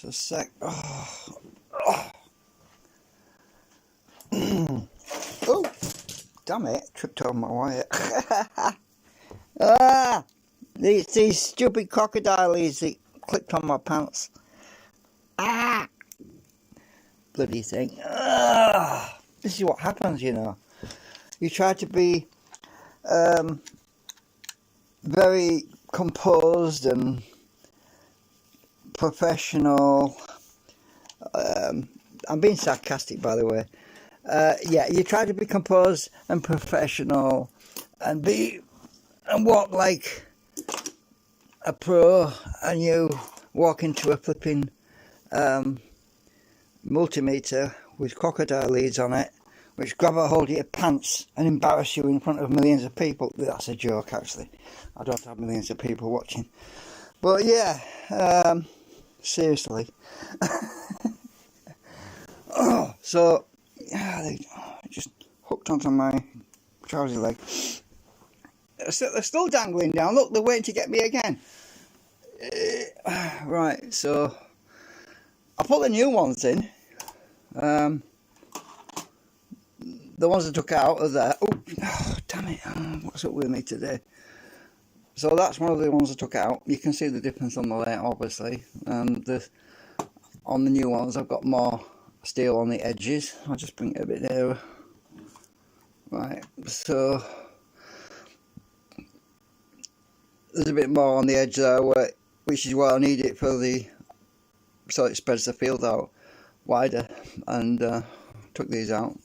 Just a sec. Oh. Oh, damn it! Tripped over my wire. Ah, these stupid crocodiles that clipped on my pants. Ah, bloody thing. Ah, this is what happens, you know. You try to be very composed and professional. I'm being sarcastic, by the way. Yeah, you try to be composed and professional and walk like a pro, and you walk into a flipping multimeter with crocodile leads on it, which grab a hold of your pants and embarrass you in front of millions of people. That's a joke, actually. I don't have millions of people watching. But yeah, seriously. Oh, so yeah, they just hooked onto my trouser leg. They're still dangling down. Look, they're waiting to get me again. Right, so I put the new ones in. The ones I took out are there. Oh, damn it! What's up with me today? So that's one of the ones I took out. You can see the difference on the layout, obviously. And on the new ones, I've got more steel on the edges. I'll just bring it a bit nearer. Right, so there's a bit more on the edge there, which is where I need it for so it spreads the field out wider. And took these out.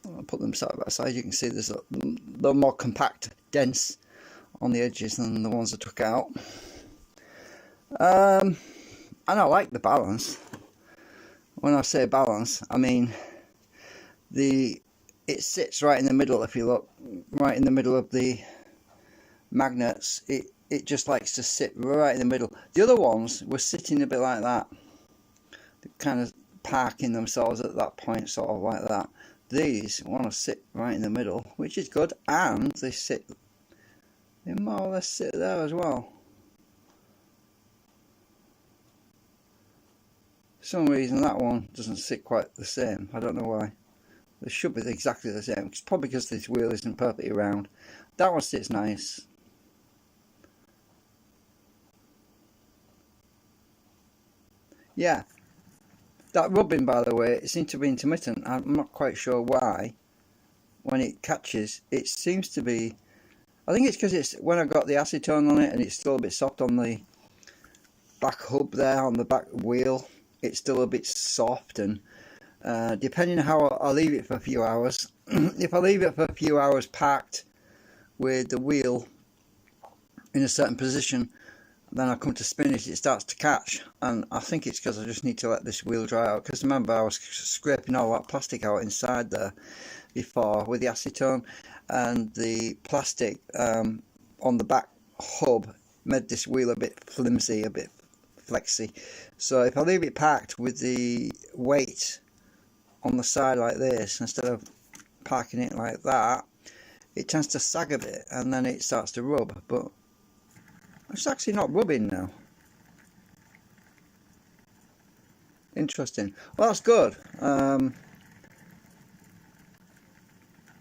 I'll put them side by side. You can see they're more compact, dense on the edges than the ones I took out. And I like the balance. When I say balance, I mean it sits right in the middle. If you look right in the middle of the magnets, it just likes to sit right in the middle. The other ones were sitting a bit like that, kind of parking themselves at that point, sort of like that. These want to sit right in the middle, which is good, and they more or less sit there as well. For some reason that one doesn't sit quite the same. I don't know why. They should be exactly the same. It's probably because this wheel isn't perfectly round. That one sits nice. Yeah. That rubbing, by the way, it seems to be intermittent. I'm not quite sure why. When it catches, it seems to be... I think it's because it's when I got the acetone on it and it's still a bit soft on the back hub there, on the back wheel. It's still a bit soft, and depending on how I leave it for a few hours, if I leave it for a few hours parked with the wheel in a certain position, then I come to spin it, it starts to catch. And I think it's because I just need to let this wheel dry out, because remember I was scraping all that plastic out inside there before with the acetone, and the plastic on the back hub made this wheel a bit flimsy, a bit flexy. So if I leave it packed with the weight on the side like this, instead of parking it like that, it tends to sag a bit and then it starts to rub. But it's actually not rubbing now. Interesting. Well, that's good.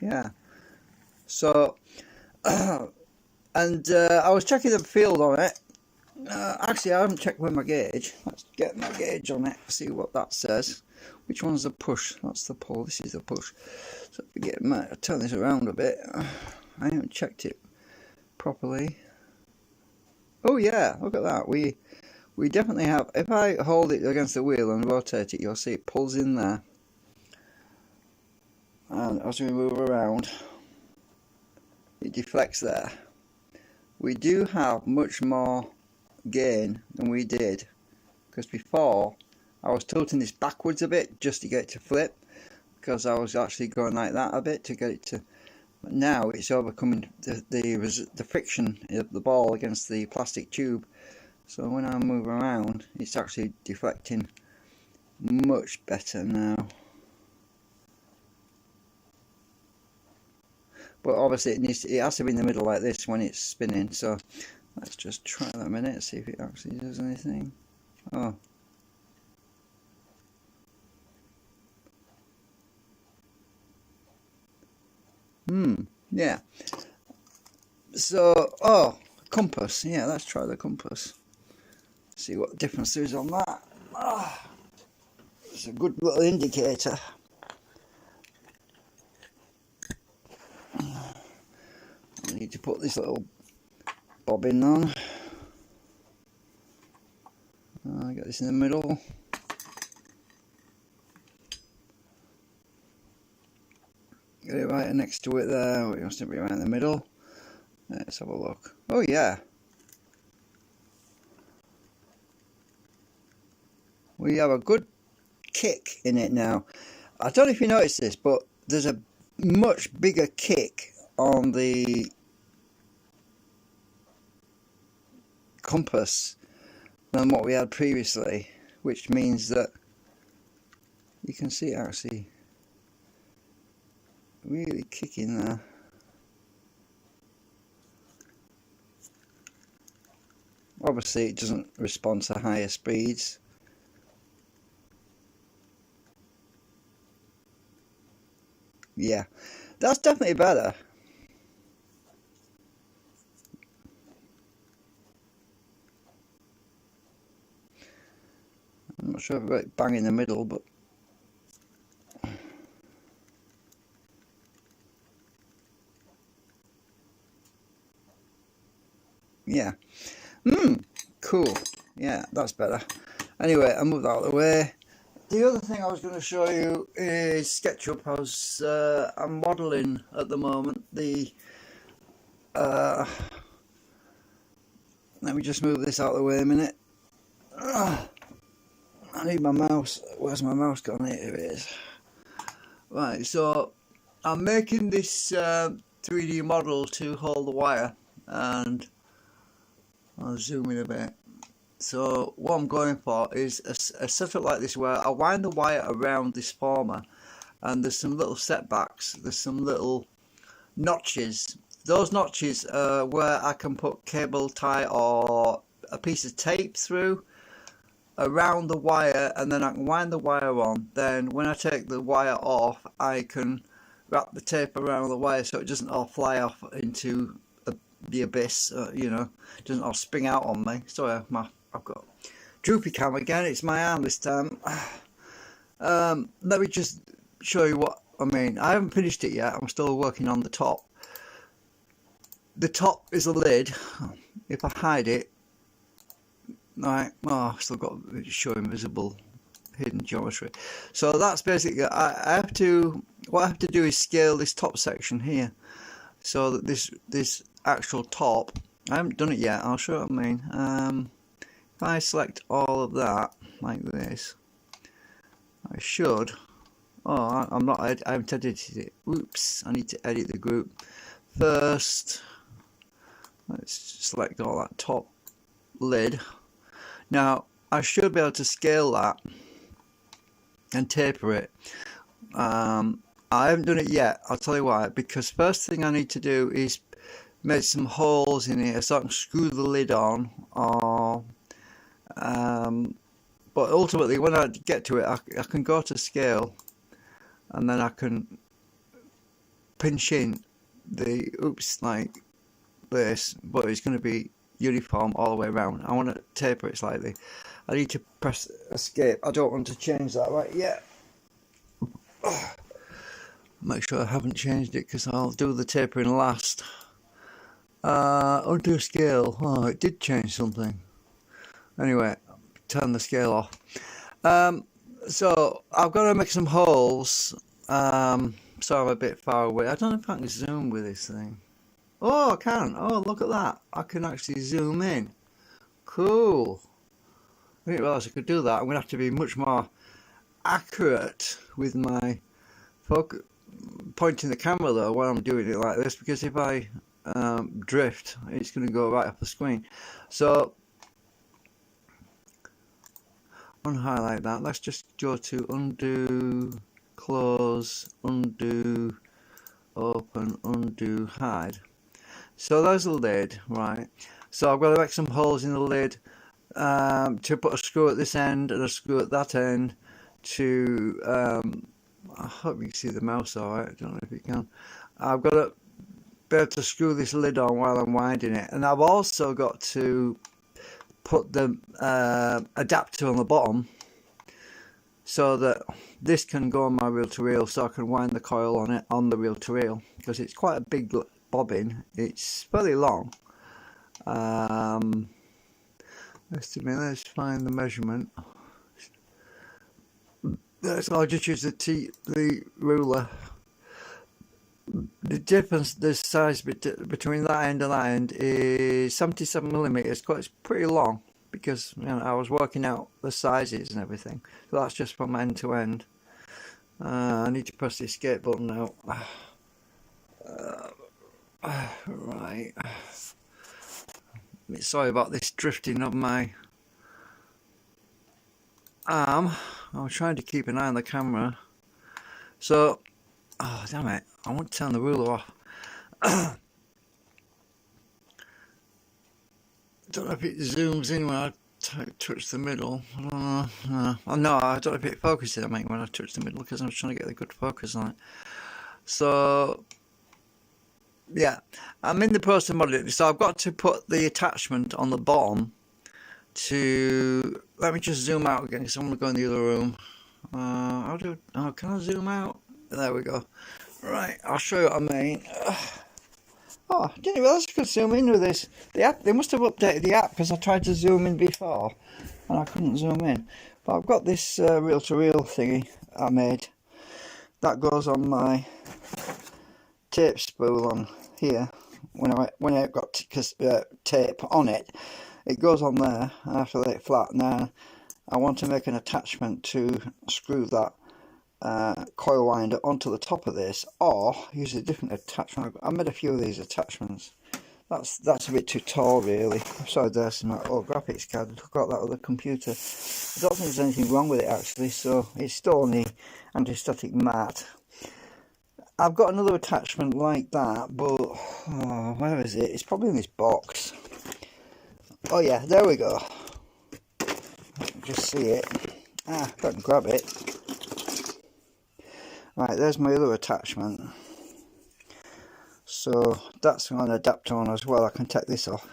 Yeah. So, and I was checking the field on it. Actually, I haven't checked with my gauge. Let's get my gauge on it, see what that says. Which one's the push? That's the pull. This is the push. So if I turn this around a bit. I haven't checked it properly. Oh yeah, look at that. We definitely have. If I hold it against the wheel and rotate it, you'll see it pulls in there. And as we move around, it deflects there. We do have much more gain than we did, because before I was tilting this backwards a bit just to get it to flip, because I was actually going like that a bit to get it to. But now it's overcoming the friction of the ball against the plastic tube, so when I move around it's actually deflecting much better now. But obviously it has to be in the middle like this when it's spinning, so let's just try that a minute, see if it actually does anything. Oh, Yeah. So, oh, compass. Yeah, let's try the compass. See what difference there is on that. Oh, it's a good little indicator. I need to put this little bobbin on. I got this in the middle. Get it right next to it there. It must be right in the middle. Let's have a look. Oh yeah. We have a good kick in it now. I don't know if you noticed this, but there's a much bigger kick on the compass than what we had previously, which means that you can see it actually really kicking there. Obviously it doesn't respond to higher speeds. Yeah, that's definitely better. I'm not sure if I've got it bang in the middle, but yeah. Cool. Yeah, that's better. Anyway, I'll move that out of the way. The other thing I was going to show you is Sketchup House. I'm modelling at the moment. Let me just move this out of the way a minute. I need my mouse. Where's my mouse gone? Here it is. Right, so I'm making this 3D model to hold the wire, and I'll zoom in a bit. So what I'm going for is a setup like this where I wind the wire around this former, and there's some little setbacks, there's some little notches. Those notches are where I can put cable tie or a piece of tape through around the wire, and then I can wind the wire on. Then when I take the wire off, I can wrap the tape around the wire so it doesn't all fly off into the abyss, you know, it doesn't all spring out on me. Sorry, I've got droopy cam again. It's my arm this time. Let me just show you what I mean. I haven't finished it yet. I'm still working on the top. The top is a lid. If I hide it, right? Oh, I've still got it showing visible hidden geometry. So that's basically. I have to. What I have to do is scale this top section here, so that this actual top. I haven't done it yet. I'll show you what I mean. If I select all of that like this, I should. Oh, I'm not. I haven't edited it. Oops! I need to edit the group first. Let's select all that top lid. Now I should be able to scale that and taper it. I haven't done it yet. I'll tell you why. Because first thing I need to do is make some holes in here so I can screw the lid on, or but ultimately when I get to it, I can go to scale, and then I can pinch in the like this, but it's going to be uniform all the way around. I want to taper it slightly. I need to press escape. I don't want to change that right yet. Make sure I haven't changed it, because I'll do the tapering last. Undo scale. Oh, it did change something. Anyway, turn the scale off. So I've got to make some holes. So I'm a bit far away. I don't know if I can zoom with this thing. Oh, I can. Oh, look at that. I can actually zoom in. Cool. I didn't realise I could do that. I'm going to have to be much more accurate with my pointing the camera though when I'm doing it like this, because if I drift, it's going to go right off the screen. So unhighlight that. Let's just go to undo, close, undo, open, undo, hide. So there's the lid, right? So I've got to make some holes in the lid to put a screw at this end and a screw at that end to I hope you can see the mouse alright. I don't know if you can. I've got to be able to screw this lid on while I'm winding it, and I've also got to put the adapter on the bottom so that this can go on my reel-to-reel, so I can wind the coil on it on the reel-to-reel, because it's quite a big bobbin. It's fairly long. Let's find the measurement. So I'll just use the ruler. The difference, the size between that end and that end is 77mm. It's pretty long, because I was working out the sizes and everything. So that's just from end to end. I need to press the escape button now. Right. Sorry about this drifting of my arm. I'm trying to keep an eye on the camera. So, oh damn it, I want to turn the ruler off. Don't know if it zooms in when I touch the middle. I don't know. No, I don't know if it focuses on me when I touch the middle, because I'm trying to get a good focus on it. So, yeah, I'm in the process of modeling. So I've got to put the attachment on the bottom to, let me just zoom out again, because I'm going to go in the other room. Can I zoom out? There we go. Right, I'll show you what I mean. Oh, I didn't realise I could zoom in with this. The app, they must have updated the app, because I tried to zoom in before and I couldn't zoom in. But I've got this reel-to-reel thingy I made that goes on my tape spool on here. When I've got tape on it, it goes on there, and I have to lay it flat. Now I want to make an attachment to screw that coil winder onto the top of this, or use a different attachment. I made a few of these attachments. That's a bit too tall, really. I'm sorry, there's my old graphics card. I took out that other computer. I don't think there's anything wrong with it actually, so it's still only anti-static mat. I've got another attachment like that, but where is it? It's probably in this box. Oh yeah, there we go. Just see it. I can grab it. Right, there's my other attachment. So that's got an adapter on as well. I can take this off.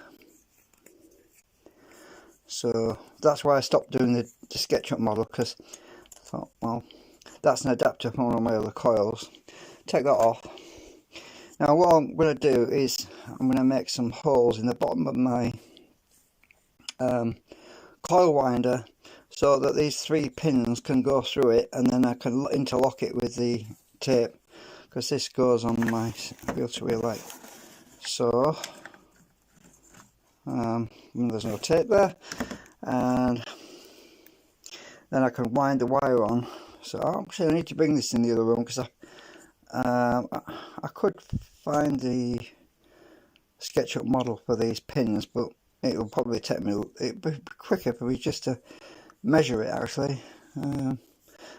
So that's why I stopped doing the SketchUp model, because I thought, well, that's an adapter for one of my other coils. Take that off. Now what I'm going to do is I'm going to make some holes in the bottom of my coil winder, so that these 3 pins can go through it, and then I can interlock it with the tape, because this goes on my reel-to-reel like so. There's no tape there, and then I can wind the wire on. So actually I need to bring this in the other room, because I could find the SketchUp model for these pins, but it'll probably take me, it'd be quicker for me just to measure it actually.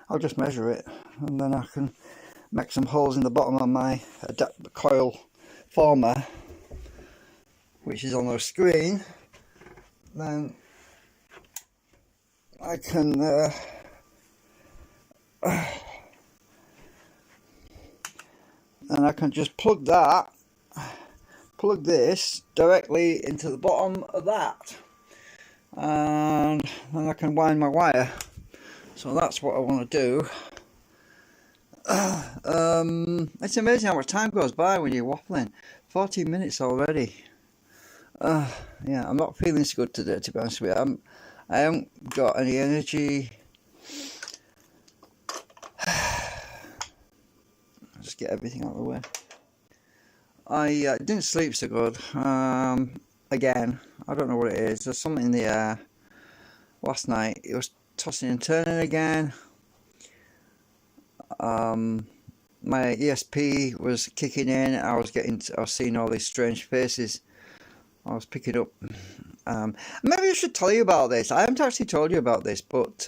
I'll just measure it, and then I can make some holes in the bottom of my coil former, which is on the screen. Then I can and I can just plug this directly into the bottom of that, and then I can wind my wire. So that's what I want to do. It's amazing how much time goes by when you're waffling. 14 minutes already. Yeah, I'm not feeling so good today, to be honest with you. I haven't got any energy. Just get everything out of the way. I didn't sleep so good. Again, I don't know what it is. There's something in the air. Last night it was tossing and turning again. My ESP was kicking in. I was seeing all these strange faces. I was picking up. Maybe I should tell you about this. I haven't actually told you about this, but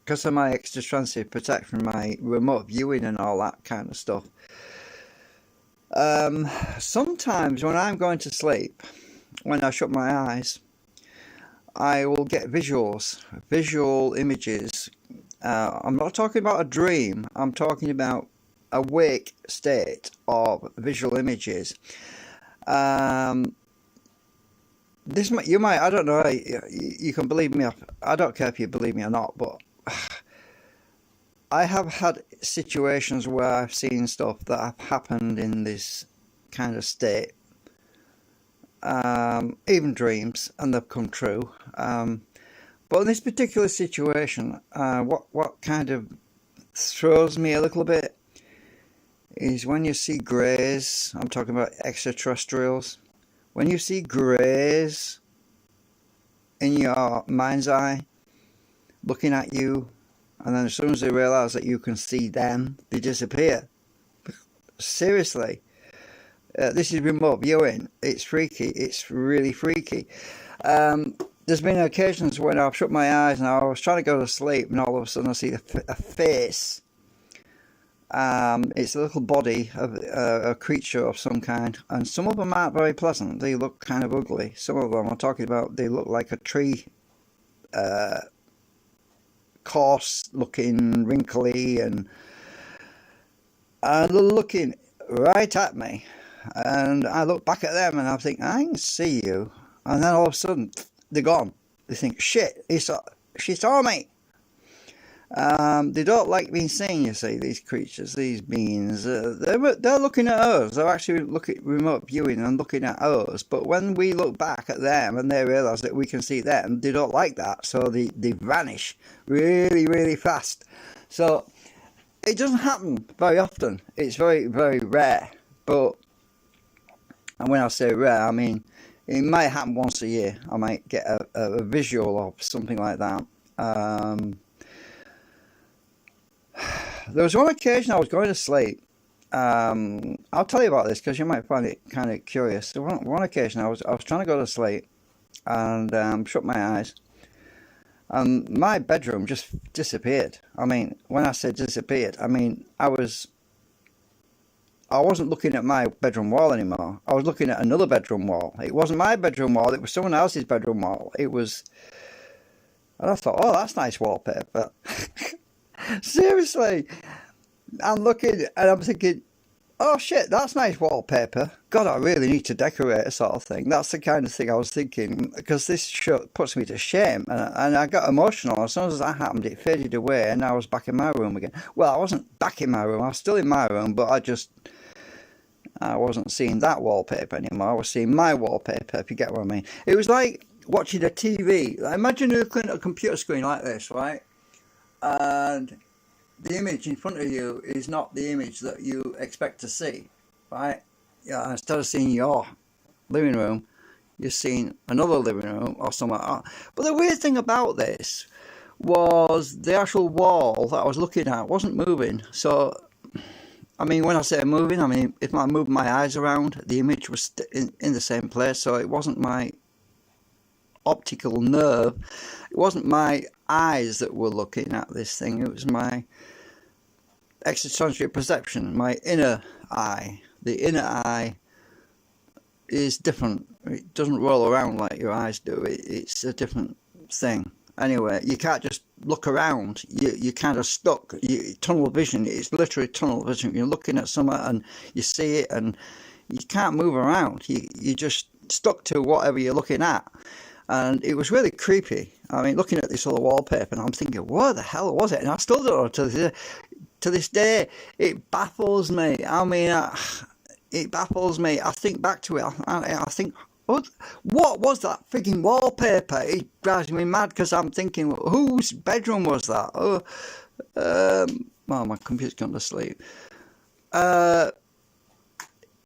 because of my extra transit protection, my remote viewing and all that kind of stuff, sometimes when I'm going to sleep, when I shut my eyes, I will get visual images. I'm not talking about a dream. I'm talking about awake state of visual images. This you might, I don't know, you can believe me. I don't care if you believe me or not, but I have had situations where I've seen stuff that have happened in this kind of state, even dreams, and they've come true. But in this particular situation, what kind of throws me a little bit is when you see greys. I'm talking about extraterrestrials. When you see greys in your mind's eye looking at you, and then as soon as they realise that you can see them, they disappear. Seriously. This is remote viewing. It's freaky. It's really freaky. There's been occasions when I've shut my eyes and I was trying to go to sleep, and all of a sudden I see a face. It's a little body of a creature of some kind, and some of them aren't very pleasant. They look kind of ugly. Some of them I'm talking about, they look like a tree, coarse looking, wrinkly, and they're looking right at me. And I look back at them and I think, I can see you. And then all of a sudden, they're gone. They think, shit, she saw me. They don't like being seen, you see, these creatures, these beings. They're looking at us. They're actually looking remote viewing and looking at us. But when we look back at them and they realise that we can see them, they don't like that. So they vanish really, really fast. So it doesn't happen very often. It's very, very rare. But, and when I say rare, I mean, it might happen once a year. I might get a visual of something like that. There was one occasion I was going to sleep. I'll tell you about this because you might find it kind of curious. One occasion I was trying to go to sleep and shut my eyes, and my bedroom just disappeared. I mean, when I say disappeared, I mean I wasn't looking at my bedroom wall anymore. I was looking at another bedroom wall. It wasn't my bedroom wall. It was someone else's bedroom wall. It was, and I thought, oh, that's nice wallpaper. Seriously, I'm looking and I'm thinking, oh shit, that's nice wallpaper. God, I really need to decorate, sort of thing. That's the kind of thing I was thinking, because this show puts me to shame, and I got emotional. As soon as that happened, it faded away, and I was back in my room again. Well, I wasn't back in my room. I was still in my room, but I wasn't seeing that wallpaper anymore. I was seeing my wallpaper, if you get what I mean. It was like watching a TV. Imagine you're looking at a computer screen like this, right? And the image in front of you is not the image that you expect to see, right? Yeah, instead of seeing your living room, you're seeing another living room or something like that. But the weird thing about this was the actual wall that I was looking at wasn't moving. So, I mean, when I say moving, I mean, if I moved my eyes around, the image was in the same place. So it wasn't my optical nerve. It wasn't my eyes that were looking at this thing. It was my extrasensory perception, my inner eye. The inner eye is different. It doesn't roll around like your eyes do. It's a different thing. Anyway, you can't just look around. You're kind of stuck. Tunnel vision. It's literally tunnel vision. You're looking at something and you see it and you can't move around. You're just stuck to whatever you're looking at. And it was really creepy. I mean, looking at this other wallpaper, and I'm thinking, what the hell was it? And I still don't know to this day. It baffles me. I mean, it baffles me. I think back to it. I think, what was that freaking wallpaper? It drives me mad because I'm thinking, whose bedroom was that? Oh, well, my computer's gone to sleep.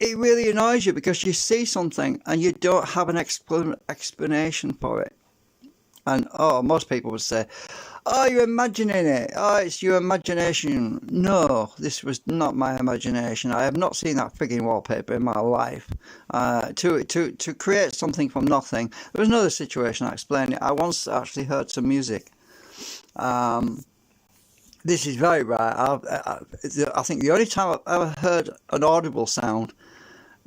It really annoys you because you see something and you don't have an explanation for it. And, most people would say, oh, you're imagining it. Oh, it's your imagination. No, this was not my imagination. I have not seen that frigging wallpaper in my life. To create something from nothing. There was another situation, I explained it. I once actually heard some music. This is very rare. I think the only time I've ever heard an audible sound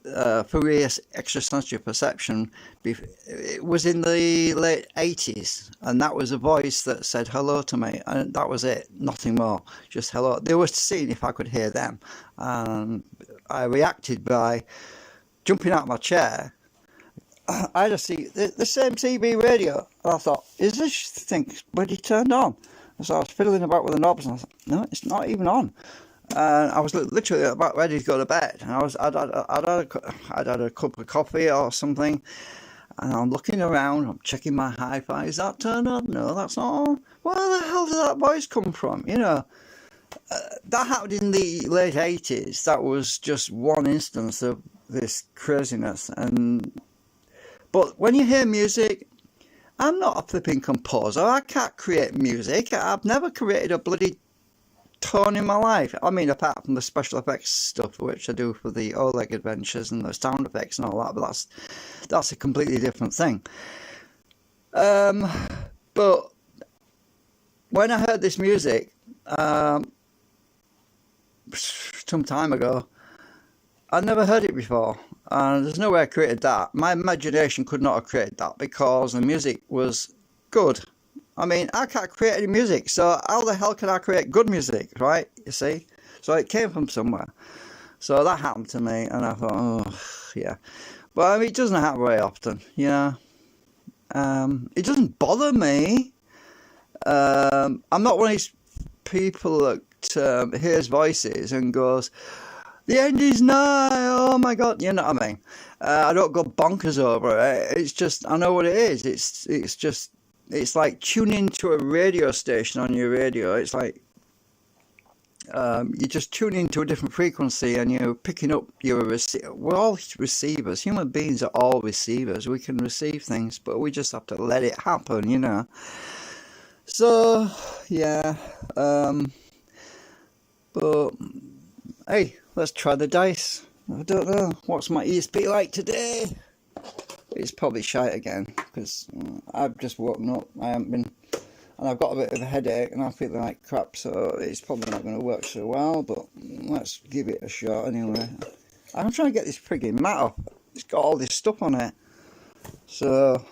Fourier extrasensory perception, it was in the late 80s, and that was a voice that said hello to me, and that was it, nothing more, just hello. They were seeing if I could hear them, and I reacted by jumping out of my chair. I just see the same CB radio, and I thought, is this thing bloody turned on? So I was fiddling about with the knobs, and I thought, no, it's not even on. And I was literally about ready to go to bed. And I'd had a cup of coffee or something, and I'm looking around. I'm checking my hi-fi. Is that turned on? No, that's not on. Where the hell did that voice come from? You know, that happened in the late 80s. That was just one instance of this craziness. But when you hear music, I'm not a flipping composer. I can't create music. I've never created a bloody tone in my life. I mean, apart from the special effects stuff, which I do for the Oleg adventures and the sound effects and all that, but that's a completely different thing. But when I heard this music some time ago, I'd never heard it before, and there's no way I created that. My imagination could not have created that because the music was good. I mean, I can't create any music, so how the hell can I create good music, right? You see? So it came from somewhere. So that happened to me, and I thought, oh, yeah. But I mean, it doesn't happen very often, you know. It doesn't bother me. I'm not one of these people that hears voices and goes, the end is nigh, oh my God, you know what I mean? I don't go bonkers over it. It's just, I know what it is. It's like tuning to a radio station on your radio. It's like you just tune into a different frequency and you're picking up your receiver. We're all receivers. Human beings are all receivers. We can receive things, but we just have to let it happen, you know. So, yeah. But, hey, let's try the dice. I don't know. What's my ESP like today? It's probably shite again because I've just woken up. I haven't been, and I've got a bit of a headache and I'm feeling like crap, so it's probably not going to work so well, but let's give it a shot anyway. I'm trying to get this frigging mat up. It's got all this stuff on it, so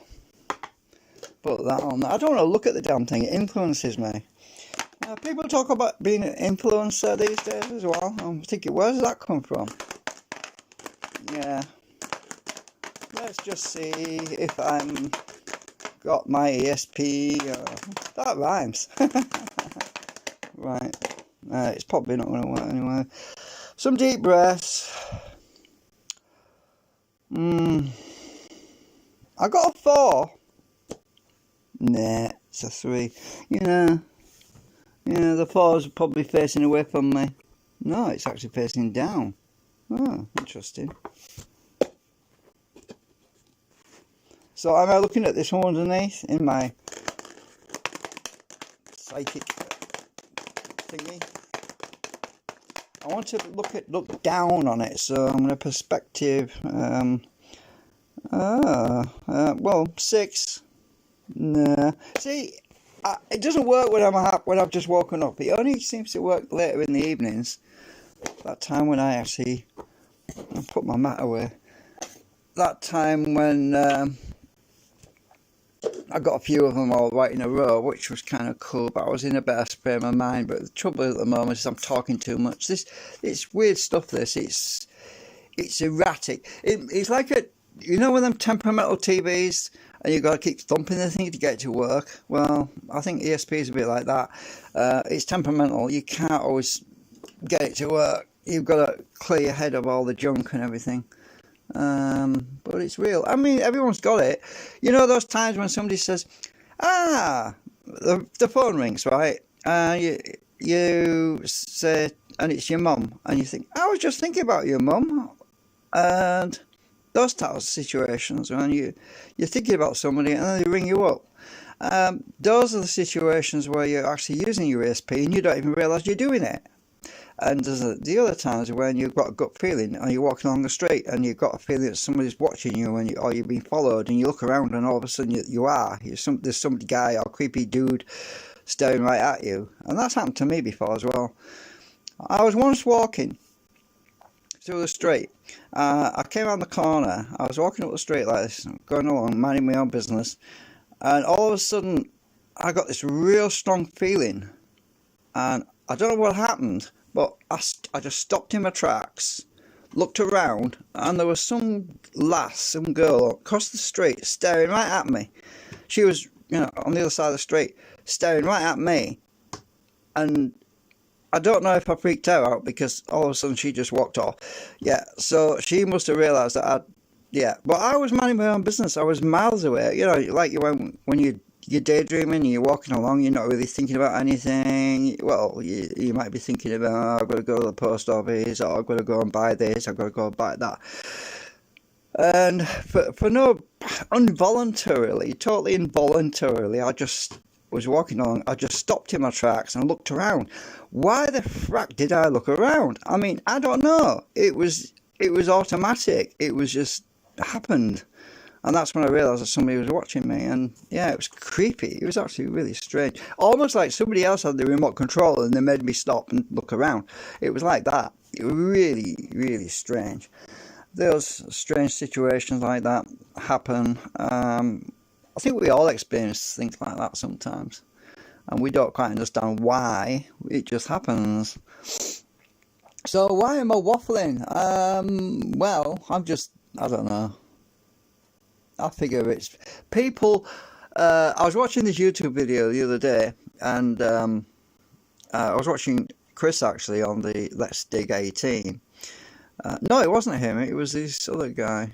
put that on. I don't want to look at the damn thing. It influences me. People talk about being an influencer these days as well. I'm thinking, where does that come from? Yeah. Let's just see if I'm got my ESP. That rhymes. Right. It's probably not going to work anyway. Some deep breaths. I got a 4. Nah, it's a 3. Yeah, the 4 is probably facing away from me. No, it's actually facing down. Oh, interesting. So am I looking at this one underneath in my psychic thingy? I want to look down on it, so I'm going to perspective. Well, 6. Nah. See, it doesn't work when I've just woken up. It only seems to work later in the evenings. That time when I actually put my mat away. That time when I got a few of them all right in a row, which was kind of cool, but I was in a better frame of mind. But the trouble at the moment is I'm talking too much. It's weird stuff, this. It's erratic. It's like one of them temperamental TVs, and you've got to keep thumping the thing to get it to work. Well, I think ESP is a bit like that. It's temperamental. You can't always get it to work. You've got to clear your head of all the junk and everything. But it's real. I mean, everyone's got it. You know those times when somebody says, the phone rings, right? You say, and it's your mum, and you think, I was just thinking about your mum. And those types of situations when you're thinking about somebody and then they ring you up. Those are the situations where you're actually using your ESP and you don't even realise you're doing it. And there's the other times when you've got a gut feeling and you're walking along the street and you've got a feeling that somebody's watching you or you're being followed, and you look around and all of a sudden there's some guy or creepy dude staring right at you. And that's happened to me before as well. I was once walking through the street. I came around the corner. I was walking up the street like this, going along, minding my own business, and all of a sudden, I got this real strong feeling, and I don't know what happened, but I just stopped in my tracks, looked around, and there was some lass, some girl across the street staring right at me. She was, on the other side of the street, staring right at me, and I don't know if I freaked her out because all of a sudden she just walked off. Yeah, so she must have realised that but I was minding my own business. I was miles away. Like when you're daydreaming, you're walking along, you're not really thinking about anything. Well, you might be thinking about, I've got to go to the post office, or I've got to go and buy this, I've got to go and buy that. And for no, totally involuntarily, I just was walking along, I just stopped in my tracks and looked around. Why the frack did I look around? I mean, I don't know. It was automatic. It was just happened. And that's when I realised that somebody was watching me. And yeah, it was creepy. It was actually really strange. Almost like somebody else had the remote control and they made me stop and look around. It was like that. It was really, really strange. Those strange situations like that happen. I think we all experience things like that sometimes, and we don't quite understand why. It just happens. So why am I waffling? Well, I don't know. I figure it's people. I was watching this YouTube video the other day, and I was watching Chris actually on the Let's Dig 18. No, it wasn't him. It was this other guy.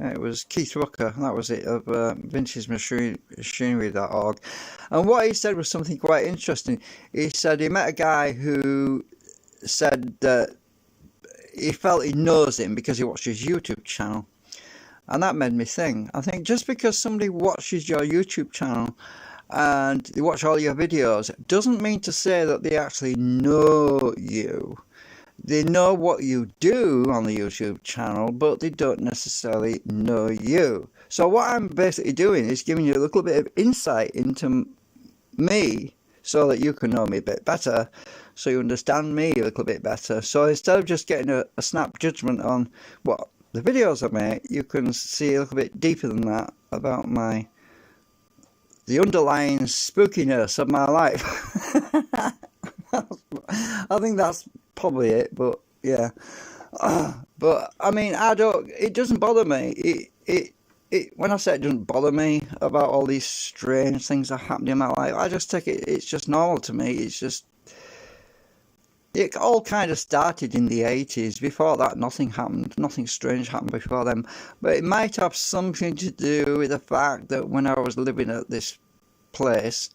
It was Keith Rucker, that was it, of vintageMachinery.org. And what he said was something quite interesting. He said he met a guy who said that he felt he knows him because he watched his YouTube channel. And that made me think. I think just because somebody watches your YouTube channel and they watch all your videos, doesn't mean to say that they actually know you. They know what you do on the YouTube channel, but they don't necessarily know you. So what I'm basically doing is giving you a little bit of insight into me so that you can know me a bit better, so you understand me a little bit better. So instead of just getting a snap judgment on what the videos I make, you can see a little bit deeper than that about the underlying spookiness of my life. I think that's probably it, but yeah. But I mean, it doesn't bother me. When I say it doesn't bother me about all these strange things that happen in my life, I just take it's just normal to me. It all kind of started in the 80s. Before that, nothing happened. Nothing strange happened before them. But it might have something to do with the fact that when I was living at this place,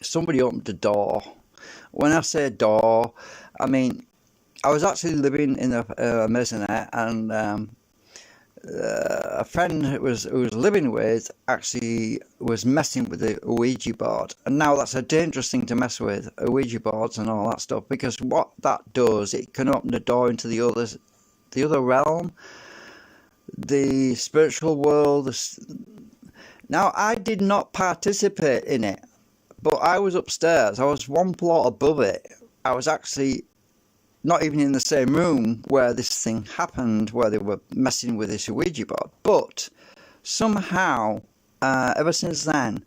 somebody opened the door. When I say door, I mean, I was actually living in a maisonette, and a friend who was living with actually was messing with the Ouija board. And now that's a dangerous thing to mess with, Ouija boards and all that stuff, because what that does, it can open the door into the other realm, the spiritual world. Now, I did not participate in it, but I was upstairs. I was one floor above it. I was actually not even in the same room where this thing happened, where they were messing with this Ouija board. But somehow, ever since then,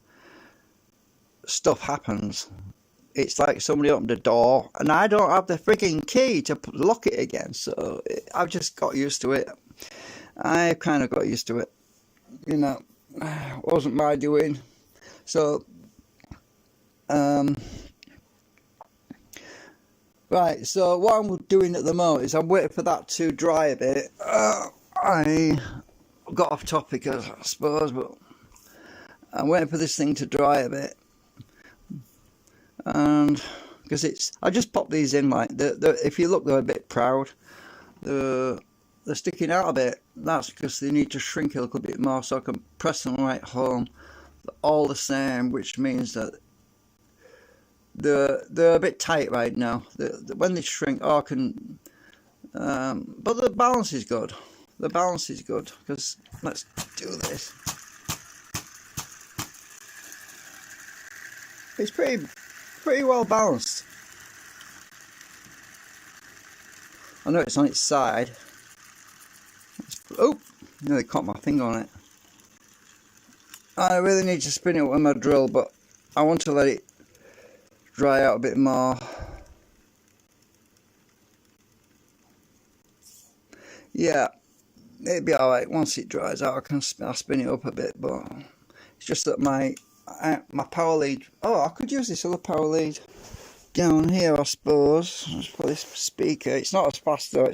stuff happens. It's like somebody opened a door, and I don't have the freaking key to lock it again. So I've just got used to it. I kind of got used to it. It wasn't my doing. So right, so what I'm doing at the moment is I'm waiting for that to dry a bit. I got off topic, I suppose, but I'm waiting for this thing to dry a bit. And because I just popped these in, like, if you look, they're a bit proud. They're sticking out a bit. That's because they need to shrink a little bit more, so I can press them right home. They're all the same, which means that they're a bit tight right now. When they shrink, but the balance is good. The balance is good, because let's do this. It's pretty well balanced. I know it's on its side. Oh, nearly caught my finger on it. I really need to spin it with my drill, but I want to let it dry out a bit more. Yeah, it'll be alright once it dries out. I'll spin it up a bit, but it's just that my power lead. Oh, I could use this other power lead down here, I suppose. Let's put this speaker. It's not as fast though.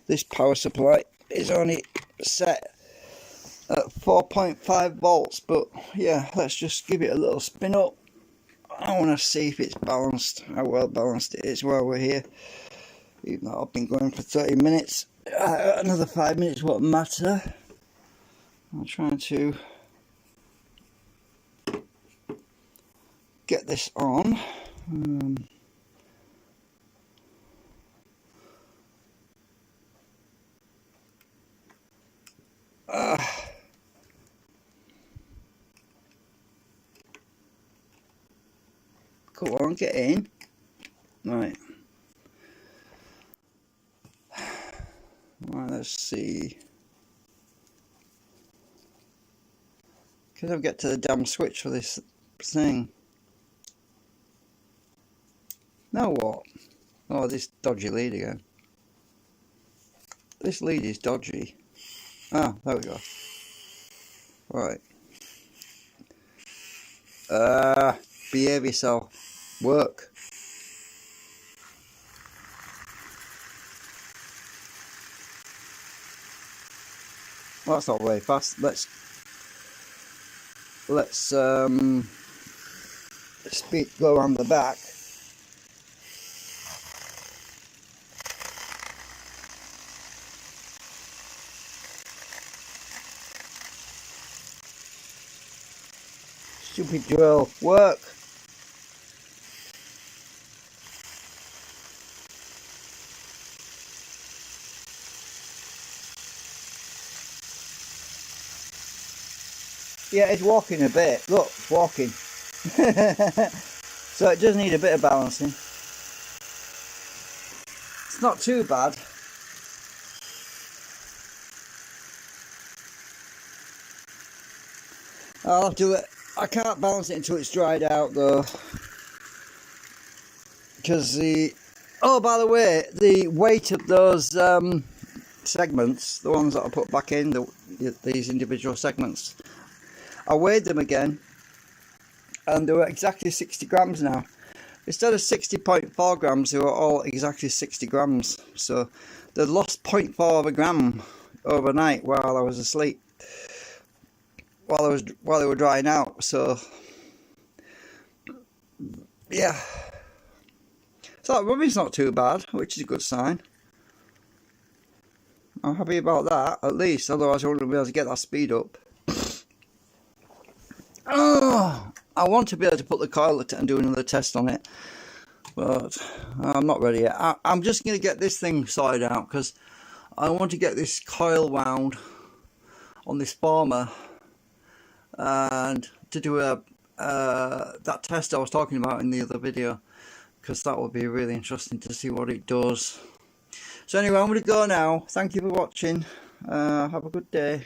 This power supply is only set at 4.5 volts, but yeah, let's just give it a little spin up. I want to see if it's balanced, how well balanced it is while we're here. Even though I've been going for 30 minutes, another 5 minutes won't matter. I'm trying to get this on. Come on, get in. Right. Right, let's see. Can I get to the damn switch for this thing? Now what? Oh, this dodgy lead again. This lead is dodgy. Ah, there we go. Right. Behave yourself. Work. Well, that's not very fast. Let's speed go around the back. Stupid drill. Work. Yeah, it's walking a bit. Look, it's walking. So it does need a bit of balancing. It's not too bad. I'll have to. I can't balance it until it's dried out though, because oh, by the way, the weight of those segments, the ones that I put back in, these individual segments, I weighed them again, and they were exactly 60 grams now. Instead of 60.4 grams, they were all exactly 60 grams. So they lost 0.4 of a gram overnight while I was asleep. While they were drying out. So yeah, so that rubbing's not too bad, which is a good sign. I'm happy about that, at least. Otherwise, I wouldn't be able to get that speed up. Oh, I want to be able to put the coil and do another test on it, but I'm not ready yet. I'm just going to get this thing sorted out because I want to get this coil wound on this former and to do that test I was talking about in the other video, because that would be really interesting to see what it does. So anyway, I'm going to go now. Thank you for watching. Have a good day.